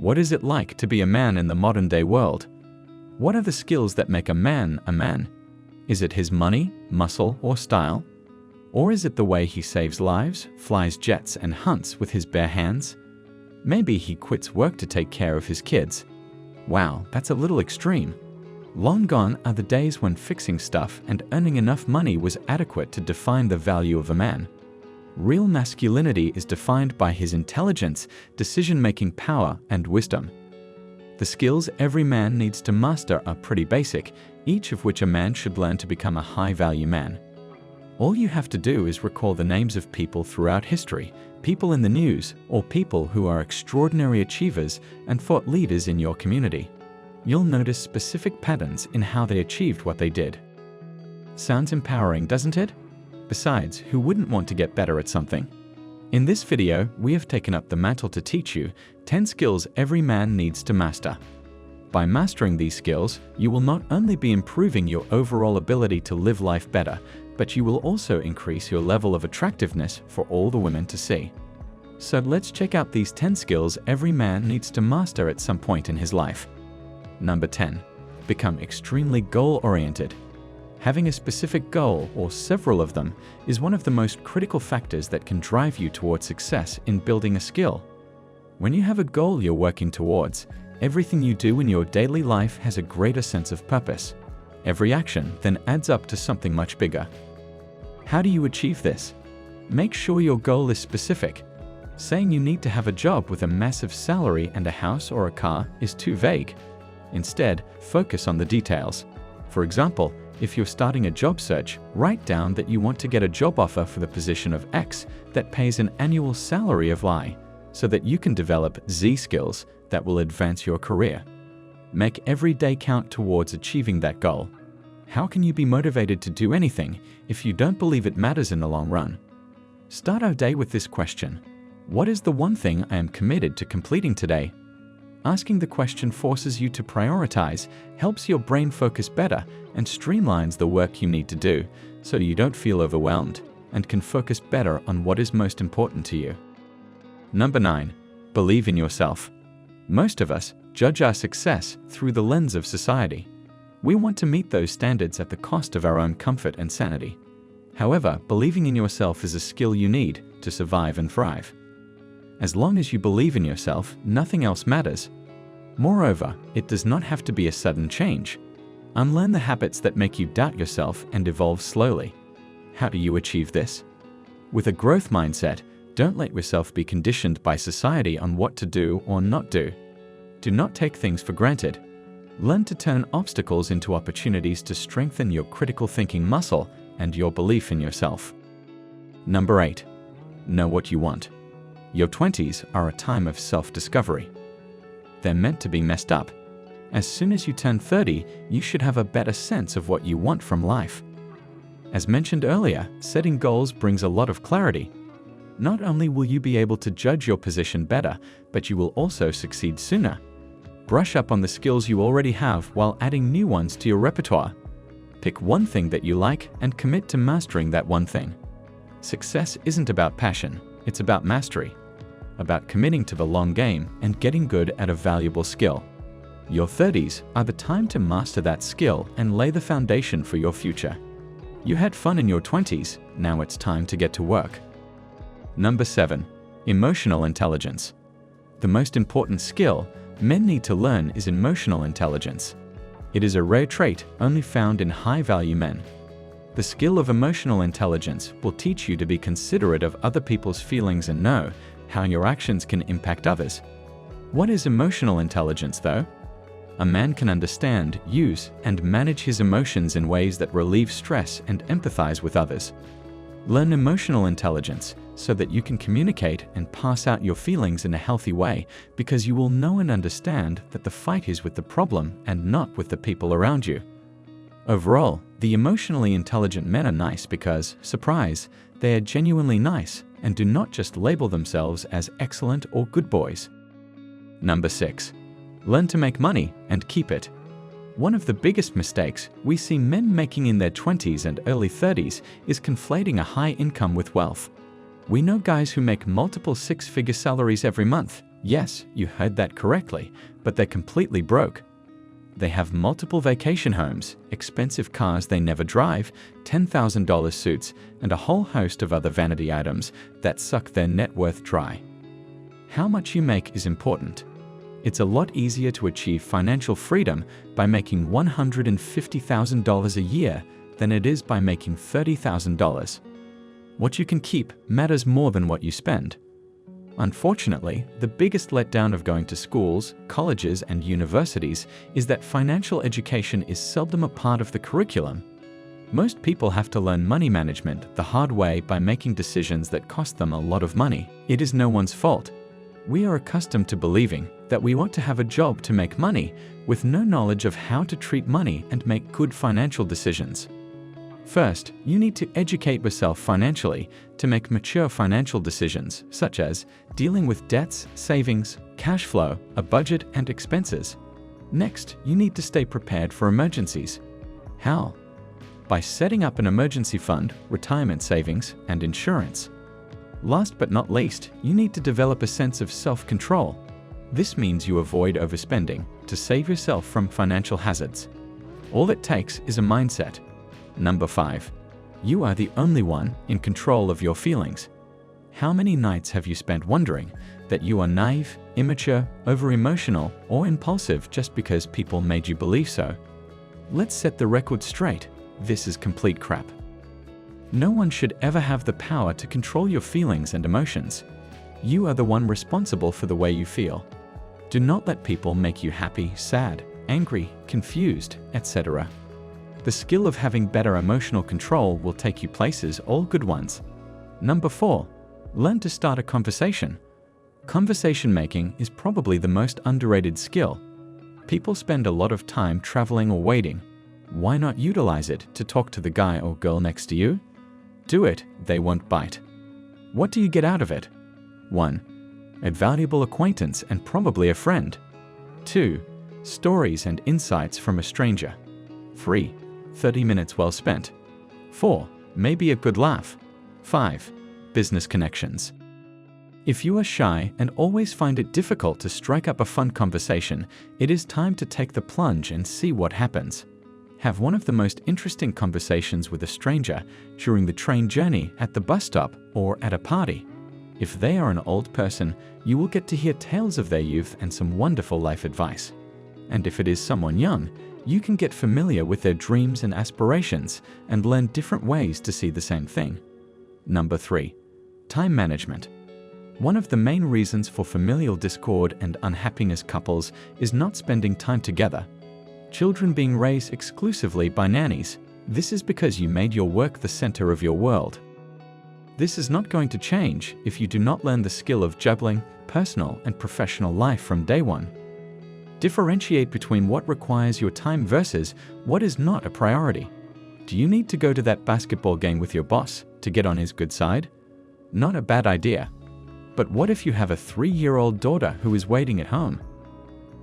What is it like to be a man in the modern-day world? What are the skills that make a man a man? Is it his money, muscle, or style? Or is it the way he saves lives, flies jets, and hunts with his bare hands? Maybe he quits work to take care of his kids. Wow, that's a little extreme. Long gone are the days when fixing stuff and earning enough money was adequate to define the value of a man. Real masculinity is defined by his intelligence, decision-making power, and wisdom. The skills every man needs to master are pretty basic, each of which a man should learn to become a high-value man. All you have to do is recall the names of people throughout history, people in the news, or people who are extraordinary achievers and thought leaders in your community. You'll notice specific patterns in how they achieved what they did. Sounds empowering, doesn't it? Besides, who wouldn't want to get better at something? In this video, we have taken up the mantle to teach you 10 skills every man needs to master. By mastering these skills, you will not only be improving your overall ability to live life better, but you will also increase your level of attractiveness for all the women to see. So let's check out these 10 skills every man needs to master at some point in his life. Number 10. Become extremely goal-oriented. Having a specific goal, or several of them, is one of the most critical factors that can drive you towards success in building a skill. When you have a goal you're working towards, everything you do in your daily life has a greater sense of purpose. Every action then adds up to something much bigger. How do you achieve this? Make sure your goal is specific. Saying you need to have a job with a massive salary and a house or a car is too vague. Instead, focus on the details. For example, if you're starting a job search, write down that you want to get a job offer for the position of X that pays an annual salary of Y, so that you can develop Z skills that will advance your career. Make every day count towards achieving that goal. How can you be motivated to do anything if you don't believe it matters in the long run? Start our day with this question. What is the one thing I am committed to completing today? Asking the question forces you to prioritize, helps your brain focus better, and streamlines the work you need to do, so you don't feel overwhelmed and can focus better on what is most important to you. Number 9. Believe in yourself. Most of us judge our success through the lens of society. We want to meet those standards at the cost of our own comfort and sanity. However, believing in yourself is a skill you need to survive and thrive. As long as you believe in yourself, nothing else matters. Moreover, it does not have to be a sudden change. Unlearn the habits that make you doubt yourself and evolve slowly. How do you achieve this? With a growth mindset, don't let yourself be conditioned by society on what to do or not do. Do not take things for granted. Learn to turn obstacles into opportunities to strengthen your critical thinking muscle and your belief in yourself. Number 8. Know what you want. Your 20s are a time of self-discovery. They're meant to be messed up. As soon as you turn 30, you should have a better sense of what you want from life. As mentioned earlier, setting goals brings a lot of clarity. Not only will you be able to judge your position better, but you will also succeed sooner. Brush up on the skills you already have while adding new ones to your repertoire. Pick one thing that you like and commit to mastering that one thing. Success isn't about passion, it's about mastery. About committing to the long game and getting good at a valuable skill. Your 30s are the time to master that skill and lay the foundation for your future. You had fun in your 20s, now it's time to get to work. Number 7. Emotional intelligence. The most important skill men need to learn is emotional intelligence. It is a rare trait only found in high-value men. The skill of emotional intelligence will teach you to be considerate of other people's feelings and know how your actions can impact others. What is emotional intelligence, though? A man can understand, use, and manage his emotions in ways that relieve stress and empathize with others. Learn emotional intelligence so that you can communicate and pass out your feelings in a healthy way, because you will know and understand that the fight is with the problem and not with the people around you. Overall, the emotionally intelligent men are nice because, surprise, they are genuinely nice and do not just label themselves as excellent or good boys. Number 6. Learn to make money and keep it. One of the biggest mistakes we see men making in their 20s and early 30s is conflating a high income with wealth. We know guys who make multiple six-figure salaries every month, Yes, you heard that correctly, but they're completely broke. They have multiple vacation homes, expensive cars they never drive, $10,000 suits, and a whole host of other vanity items that suck their net worth dry. How much you make is important. It's a lot easier to achieve financial freedom by making $150,000 a year than it is by making $30,000. What you can keep matters more than what you spend. Unfortunately, the biggest letdown of going to schools, colleges, and universities is that financial education is seldom a part of the curriculum. Most people have to learn money management the hard way by making decisions that cost them a lot of money. It is no one's fault. We are accustomed to believing that we want to have a job to make money with no knowledge of how to treat money and make good financial decisions. First, you need to educate yourself financially to make mature financial decisions, such as dealing with debts, savings, cash flow, a budget, and expenses. Next, you need to stay prepared for emergencies. How? By setting up an emergency fund, retirement savings, and insurance. Last but not least, you need to develop a sense of self-control. This means you avoid overspending to save yourself from financial hazards. All it takes is a mindset. Number 5. You are the only one in control of your feelings. How many nights have you spent wondering that you are naive, immature, over-emotional, or impulsive just because people made you believe so? Let's set the record straight. This is complete crap. No one should ever have the power to control your feelings and emotions. You are the one responsible for the way you feel. Do not let people make you happy, sad, angry, confused, etc. The skill of having better emotional control will take you places, all good ones. Number 4. Learn to start a conversation. Conversation making is probably the most underrated skill. People spend a lot of time traveling or waiting. Why not utilize it to talk to the guy or girl next to you? Do it, they won't bite. What do you get out of it? 1. A valuable acquaintance and probably a friend. 2. Stories and insights from a stranger. 3. 30 minutes well spent. 4. Maybe a good laugh. 5. Business connections. If you are shy and always find it difficult to strike up a fun conversation, it is time to take the plunge and see what happens. Have one of the most interesting conversations with a stranger during the train journey, at the bus stop, or at a party. If they are an old person, you will get to hear tales of their youth and some wonderful life advice. And if it is someone young, you can get familiar with their dreams and aspirations and learn different ways to see the same thing. Number 3. Time management. One of the main reasons for familial discord and unhappiness couples is not spending time together. Children being raised exclusively by nannies. This is because you made your work the center of your world. This is not going to change if you do not learn the skill of juggling personal and professional life from day one. Differentiate between what requires your time versus what is not a priority. Do you need to go to that basketball game with your boss to get on his good side? Not a bad idea. But what if you have a 3-year-old daughter who is waiting at home?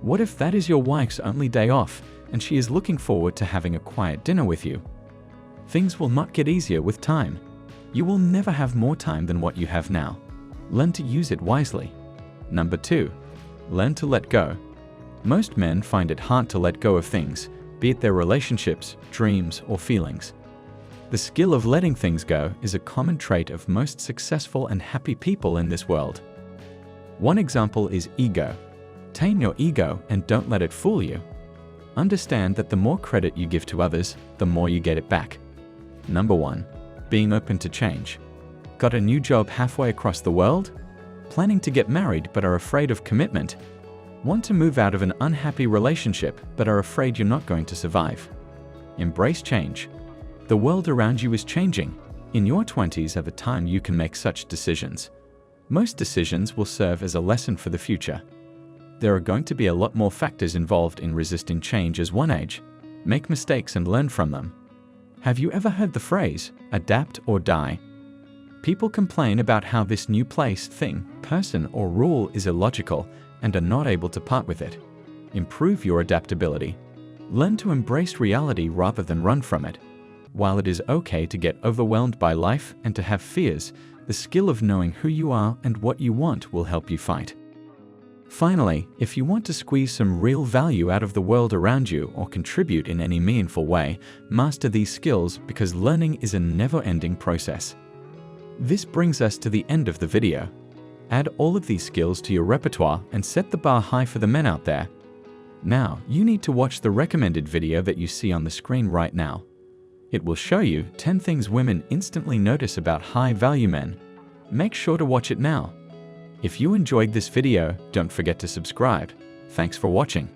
What if that is your wife's only day off and she is looking forward to having a quiet dinner with you? Things will not get easier with time. You will never have more time than what you have now. Learn to use it wisely. Number 2. Learn to let go. Most men find it hard to let go of things, be it their relationships, dreams, or feelings. The skill of letting things go is a common trait of most successful and happy people in this world. One example is ego. Tame your ego and don't let it fool you. Understand that the more credit you give to others, the more you get it back. Number 1. Being open to change. Got a new job halfway across the world? Planning to get married but are afraid of commitment? Want to move out of an unhappy relationship but are afraid you're not going to survive? Embrace change. The world around you is changing. In your 20s are the time you can make such decisions. Most decisions will serve as a lesson for the future. There are going to be a lot more factors involved in resisting change as one age. Make mistakes and learn from them. Have you ever heard the phrase, adapt or die? People complain about how this new place, thing, person, or rule is illogical and are not able to part with it. Improve your adaptability. Learn to embrace reality rather than run from it. While it is okay to get overwhelmed by life and to have fears, the skill of knowing who you are and what you want will help you fight. Finally, if you want to squeeze some real value out of the world around you or contribute in any meaningful way, master these skills because learning is a never-ending process. This brings us to the end of the video. Add all of these skills to your repertoire and set the bar high for the men out there. Now, you need to watch the recommended video that you see on the screen right now. It will show you 10 things women instantly notice about high-value men. Make sure to watch it now. If you enjoyed this video, don't forget to subscribe. Thanks for watching.